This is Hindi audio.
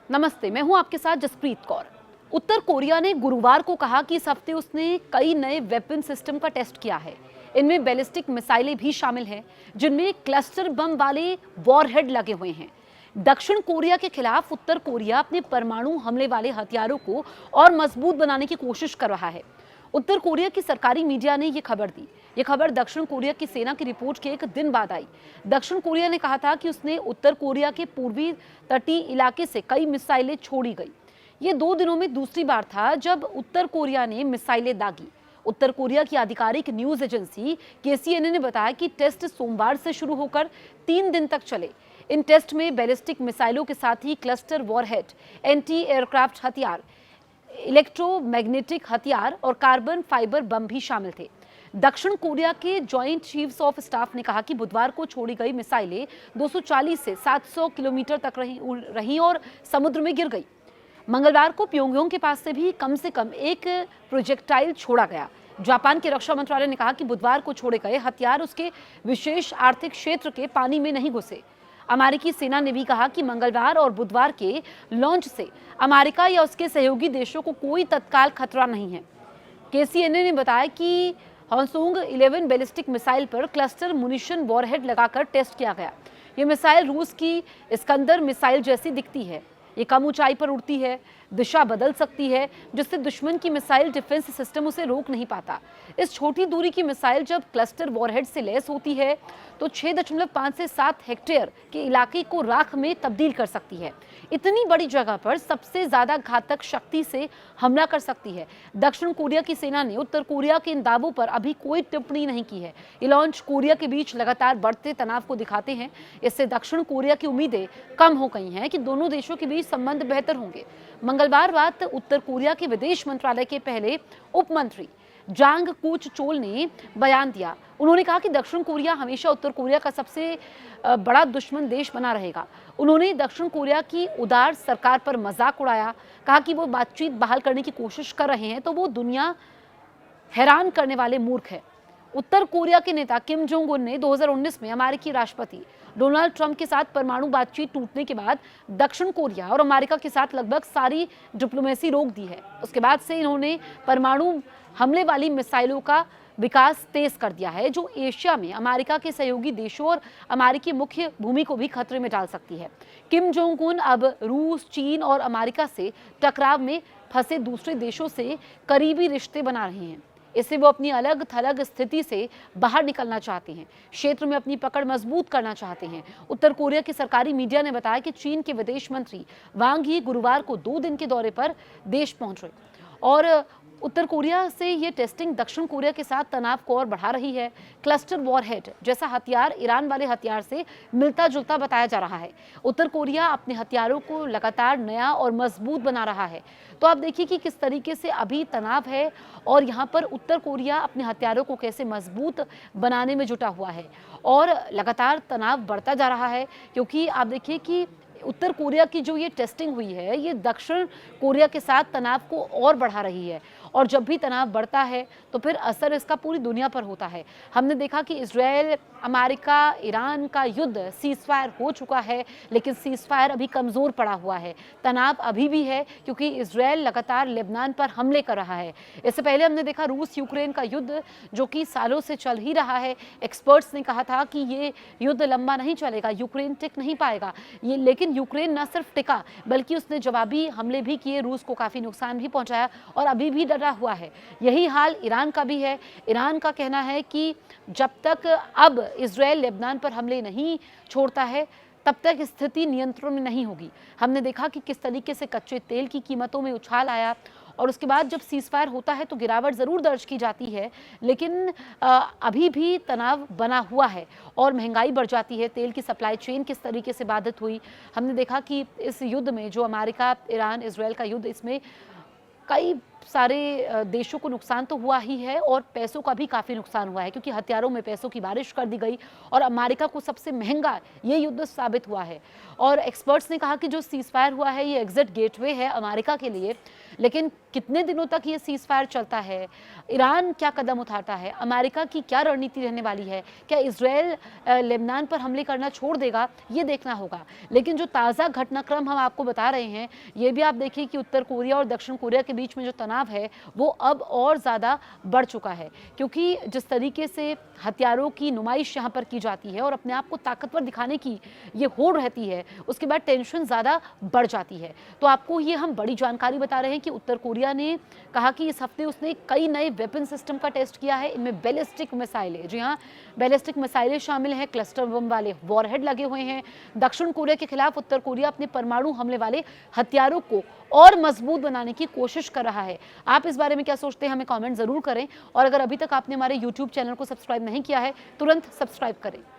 नमस्ते, मैं हूं आपके साथ जसप्रीत कौर। उत्तर कोरिया ने गुरुवार को कहा कि इस हफ्ते उसने कई नए वेपन सिस्टम का टेस्ट किया है। इनमें बैलिस्टिक मिसाइलें भी शामिल हैं, जिनमें क्लस्टर बम वाले वॉरहेड लगे हुए हैं। दक्षिण कोरिया के खिलाफ उत्तर कोरिया अपने परमाणु हमले वाले हथियारों को और मजबूत बनाने की कोशिश कर रहा है। उत्तर कोरिया की सरकारी मीडिया ने यह खबर दी। यह खबर दक्षिण कोरिया की सेना की रिपोर्ट के एक दिन बाद आई। दक्षिण कोरिया ने कहा था कि उसने उत्तर कोरिया के पूर्वी तटीय इलाके से कई मिसाइलें छोड़ी गई। ये 2 दिनों में दूसरी बार था जब उत्तर कोरिया ने मिसाइलें दागी। उत्तर कोरिया की आधिकारिक न्यूज एजेंसी केसीएनए ने बताया कि टेस्ट सोमवार से शुरू होकर 3 दिन तक चले। इन टेस्ट में बैलिस्टिक मिसाइलों के साथ ही क्लस्टर वॉरहेड, एंटी एयरक्राफ्ट हथियार, इलेक्ट्रोमैग्नेटिक हथियार और कार्बन फाइबर बम भी शामिल थे। दक्षिण कोरिया के जॉइंट चीफ्स ऑफ स्टाफ ने कहा कि बुधवार को छोड़ी गई मिसाइलें 240 से 700 किलोमीटर तक रही और समुद्र में गिर गई। मंगलवार को प्योंगयांग के पास से कम एक प्रोजेक्टाइल छोड़ा गया। जापान के रक्षा मंत्रालय ने कहा कि बुधवार को छोड़े गए हथियार उसके विशेष आर्थिक क्षेत्र के पानी में नहीं घुसे। अमेरिकी सेना ने भी कहा कि मंगलवार और बुधवार के लॉन्च से अमेरिका या उसके सहयोगी देशों को कोई तत्काल खतरा नहीं है। केसीएनए ने बताया कि हॉन्सूंग 11 बैलिस्टिक मिसाइल पर क्लस्टर मुनिशन वॉरहेड लगाकर टेस्ट किया गया। ये मिसाइल रूस की इस्कंदर मिसाइल जैसी दिखती है। ये कम ऊंचाई पर उड़ती है, दिशा बदल सकती है, जिससे दुश्मन की मिसाइल डिफेंस सिस्टम उसे रोक नहीं पाता। इस छोटी दूरी की मिसाइल जब क्लस्टर वॉरहेड से लैस होती है तो 6.5 से 7 हेक्टेयर के इलाके को राख में तब्दील कर सकती है। इतनी बड़ी जगह पर सबसे ज्यादा घातक शक्ति से हमला कर सकती है। दक्षिण कोरिया की सेना ने उत्तर कोरिया के इन दावों पर अभी कोई टिप्पणी नहीं की है। ये लॉन्च कोरिया के बीच लगातार बढ़ते तनाव को दिखाते हैं। इससे दक्षिण कोरिया की उम्मीदें कम हो गई हैं कि दोनों देशों के बीच संबंध बेहतर होंगे। मंगलवार रात उत्तर कोरिया के विदेश मंत्रालय के पहले उप मंत्री जांग कूच चोल ने बयान दिया। उन्होंने कहा कि दक्षिण कोरिया हमेशा उत्तर कोरिया का सबसे बड़ा दुश्मन देश बना रहेगा। उन्होंने दक्षिण कोरिया की उदार सरकार पर मजाक उड़ाया, कहा कि वो बातचीत बहाल करने की कोशिश कर रहे हैं तो वो दुनिया हैरान करने वाले मूर्ख है। उत्तर कोरिया के नेता किम जोंग उन ने 2019 में अमेरिकी राष्ट्रपति डोनाल्ड ट्रंप के साथ परमाणु बातचीत टूटने के बाद दक्षिण कोरिया और अमेरिका के साथ लगभग सारी डिप्लोमेसी रोक दी है। उसके बाद से इन्होंने परमाणु हमले वाली मिसाइलों का विकास तेज कर दिया है, जो एशिया में अमेरिका के सहयोगी देशों और अमेरिकी मुख्य भूमि को भी खतरे में डाल सकती है। किम जोंग उन अब रूस, चीन और अमेरिका से टकराव में फंसे दूसरे देशों से करीबी रिश्ते बना रहे हैं। इससे वो अपनी अलग थलग स्थिति से बाहर निकलना चाहते हैं, क्षेत्र में अपनी पकड़ मजबूत करना चाहते हैं। उत्तर कोरिया की सरकारी मीडिया ने बताया कि चीन के विदेश मंत्री वांग ही गुरुवार को 2 दिन के दौरे पर देश पहुंचे और उत्तर कोरिया से ये टेस्टिंग दक्षिण कोरिया के साथ तनाव को और बढ़ा रही है। क्लस्टर वॉरहेड जैसा हथियार ईरान वाले हथियार से मिलता जुलता बताया जा रहा है। उत्तर कोरिया अपने हथियारों को लगातार नया और मजबूत बना रहा है। तो आप देखिए कि किस तरीके से अभी तनाव है और यहाँ पर उत्तर कोरिया अपने हथियारों को कैसे मजबूत बनाने में जुटा हुआ है और लगातार तनाव बढ़ता जा रहा है, क्योंकि आप देखिए कि उत्तर कोरिया की जो ये टेस्टिंग हुई है ये दक्षिण कोरिया के साथ तनाव को और बढ़ा रही है। और जब भी तनाव बढ़ता है तो फिर असर इसका पूरी दुनिया पर होता है। हमने देखा कि इजराइल, अमेरिका, ईरान का युद्ध सीजफायर हो चुका है, लेकिन सीजफायर अभी कमज़ोर पड़ा हुआ है। तनाव अभी भी है क्योंकि इजराइल लगातार लेबनान पर हमले कर रहा है। इससे पहले हमने देखा रूस यूक्रेन का युद्ध जो कि सालों से चल ही रहा है। एक्सपर्ट्स ने कहा था कि ये युद्ध लंबा नहीं चलेगा, यूक्रेन टिक नहीं पाएगा। लेकिन यूक्रेन न सिर्फ टिका बल्कि उसने जवाबी हमले भी किए, रूस को काफ़ी नुकसान भी पहुंचाया और अभी भी डरा हुआ है। यही हाल ईरान का भी है। ईरान का कहना है कि जब तक अब इजराइल लेबनान पर हमले नहीं छोड़ता है तब तक स्थिति नियंत्रण में नहीं होगी। हमने देखा कि किस तरीके से कच्चे तेल की कीमतों में उछाल आया और उसके बाद जब सीजफायर होता है तो गिरावट ज़रूर दर्ज की जाती है, लेकिन अभी भी तनाव बना हुआ है और महंगाई बढ़ जाती है। तेल की सप्लाई चेन किस तरीके से बाधित हुई। हमने देखा कि इस युद्ध में जो अमेरिका, ईरान, इजराइल का युद्ध, इसमें कई सारे देशों को नुकसान तो हुआ ही है और पैसों का भी काफ़ी नुकसान हुआ है, क्योंकि हथियारों में पैसों की बारिश कर दी गई और अमेरिका को सबसे महंगा ये युद्ध साबित हुआ है। और एक्सपर्ट्स ने कहा कि जो सीज़ फायर हुआ है ये एग्जिट गेटवे है अमेरिका के लिए, लेकिन कितने दिनों तक ये सीज़ फायर चलता है, ईरान क्या कदम उठाता है, अमेरिका की क्या रणनीति रहने वाली है, क्या इजराइल लेबनान पर हमले करना छोड़ देगा, ये देखना होगा। लेकिन जो ताज़ा घटनाक्रम हम आपको बता रहे हैं, ये भी आप देखिए कि उत्तर कोरिया और दक्षिण कोरिया के बीच में जो तनाव है वो अब और ज़्यादा बढ़ चुका है, क्योंकि जिस तरीके से हथियारों की नुमाइश यहाँ पर की जाती है और अपने आप को ताकतवर दिखाने की ये होड़ रहती है, उसके बाद टेंशन ज़्यादा बढ़ जाती है। तो आपको ये हम बड़ी जानकारी बता रहे हैं कि उत्तर कोरिया ने कहा कि इस हफ्ते उसने कई नए वेपन सिस्टम का टेस्ट किया है, इनमें बैलिस्टिक मिसाइलें, जी हाँ, बैलिस्टिक मिसाइलें शामिल हैं, क्लस्टर बम वाले वॉरहेड लगे हुए हैं। दक्षिण कोरिया के खिलाफ उत्तर कोरिया अपने परमाणु हमले वाले हथियारों को और मजबूत बनाने की कोशिश कर रहा है। आप इस बारे में क्या सोचते हैं, हमें कमेंट जरूर करें और अगर अभी तक आपने हमारे YouTube चैनल को सब्सक्राइब नहीं किया है तुरंत सब्सक्राइब करें।